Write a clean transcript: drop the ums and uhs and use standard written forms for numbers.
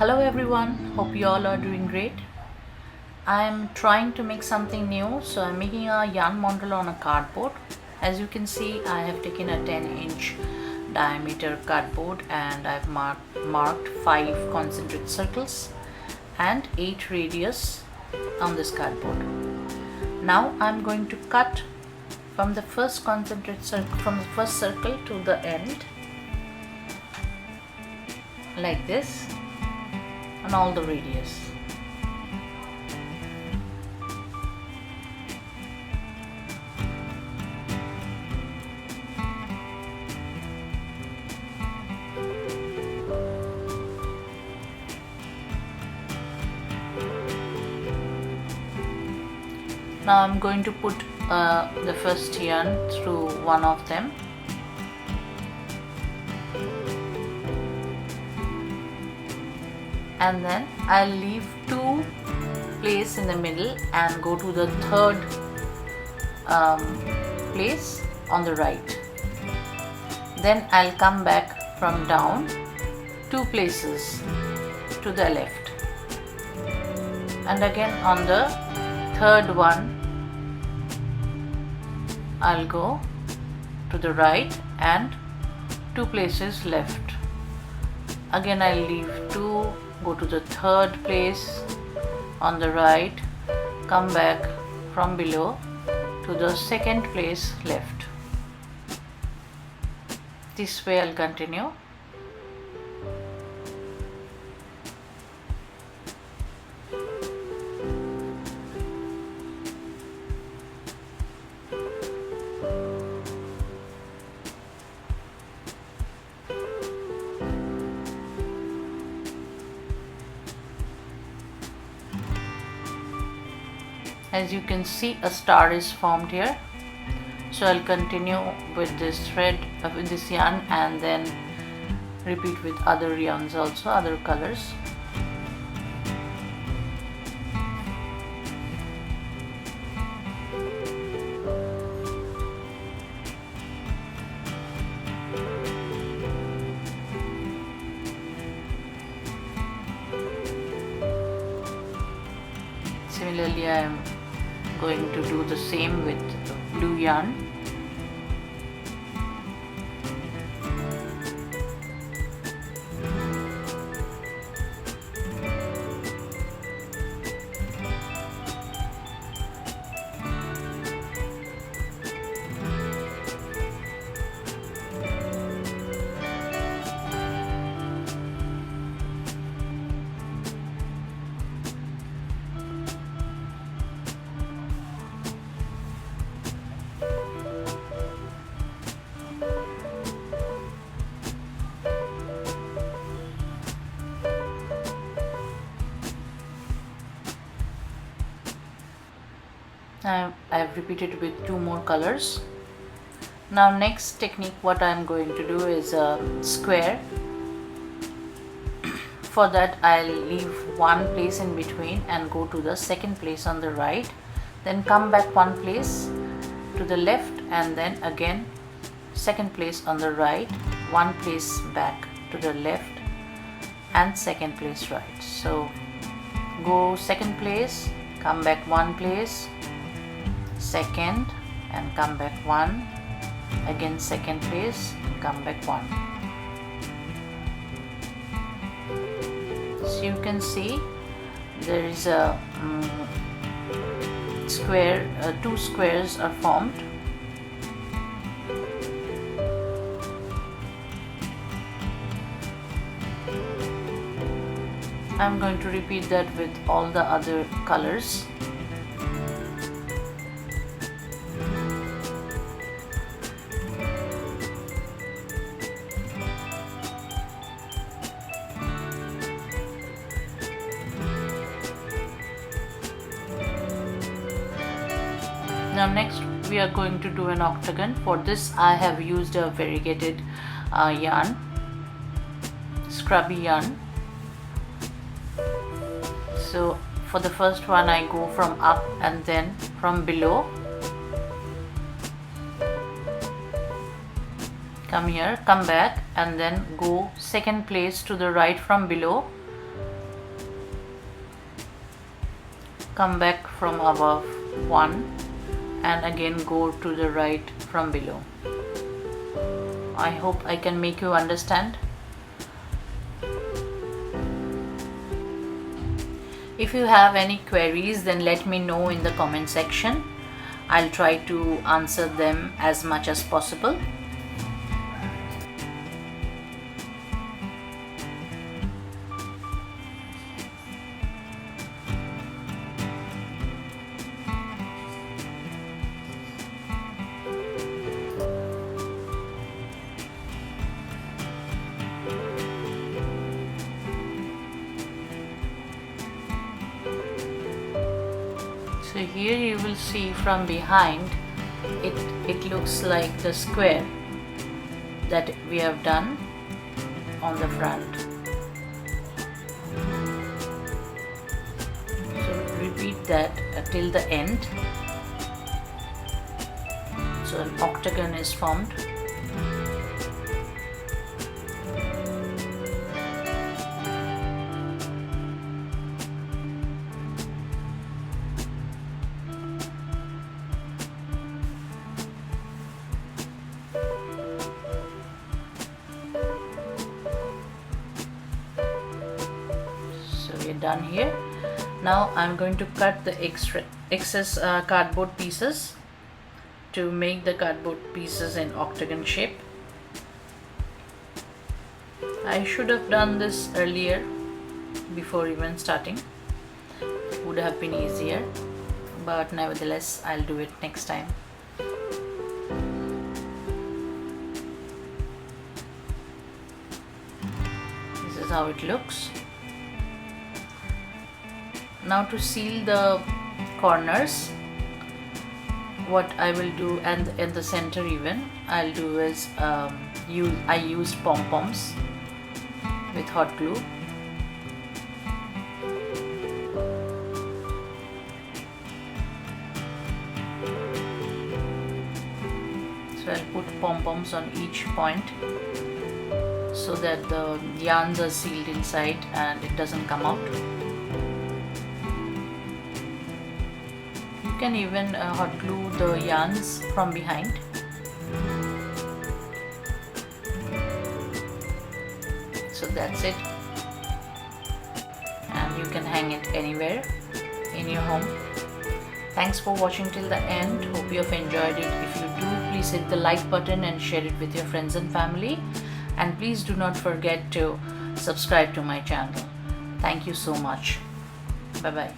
Hello everyone, hope you all are doing great. I'm trying to make something new, so I'm making a yarn mandala on a cardboard. As you can see, I have taken a 10-inch diameter cardboard and I've marked 5 concentric circles and 8 radius on this cardboard. Now I'm going to cut from the first concentric circle, from the first circle to the end, like this, on all the radius. Now I'm going to put the first yarn through one of them. And then I'll leave 2 places in the middle and go to the third place on the right. Then I'll come back from down 2 places to the left, and again on the third one I'll go to the right and 2 places left. Again I'll leave 2, go to the third place on the right, come back from below to the second place left. This way I'll continue. As you can see, a star is formed here, so I'll continue with this thread, with this yarn, and then repeat with other yarns also, other colors. Similarly, I am going to do the same with blue yarn. I've repeated with 2 more colors. Now next technique, what I'm going to do is a square. For that I'll leave 1 place in between and go to the second place on the right, then come back 1 place to the left, and then again second place on the right, 1 place back to the left, and second place right. So go second place, come back 1 place, second, and come back 1, again second place, come back 1. So you can see there is a square, 2 squares are formed. I'm going to repeat that with all the other colors. Now next we are going to do an octagon. For this I have used a variegated yarn, scrubby yarn. So for the first one I go from up and then from below. Come here, come back, and then go second place to the right from below, come back from above 1 and again go to the right from below. I hope I can make you understand. If you have any queries, then let me know in the comment section. I'll try to answer them as much as possible. So here you will see from behind it looks like the square that we have done on the front. So repeat that till the end. So an octagon is formed. Done here. Now I'm going to cut the excess cardboard pieces to make the cardboard pieces in octagon shape. I should have done this earlier before even starting. Would have been easier, but nevertheless I'll do it next time. This is how it looks. Now to seal the corners, what I will do, and in the center even, I'll do is I used pompoms with hot glue. So I'll put pompoms on each point so that the yarns are sealed inside and it doesn't come out. You can even hot glue the yarns from behind. So that's it, and you can hang it anywhere in your home. Thanks for watching till the end. Hope you have enjoyed it. If you do, please hit the like button and share it with your friends and family, and please do not forget to subscribe to my channel. Thank you so much. Bye bye.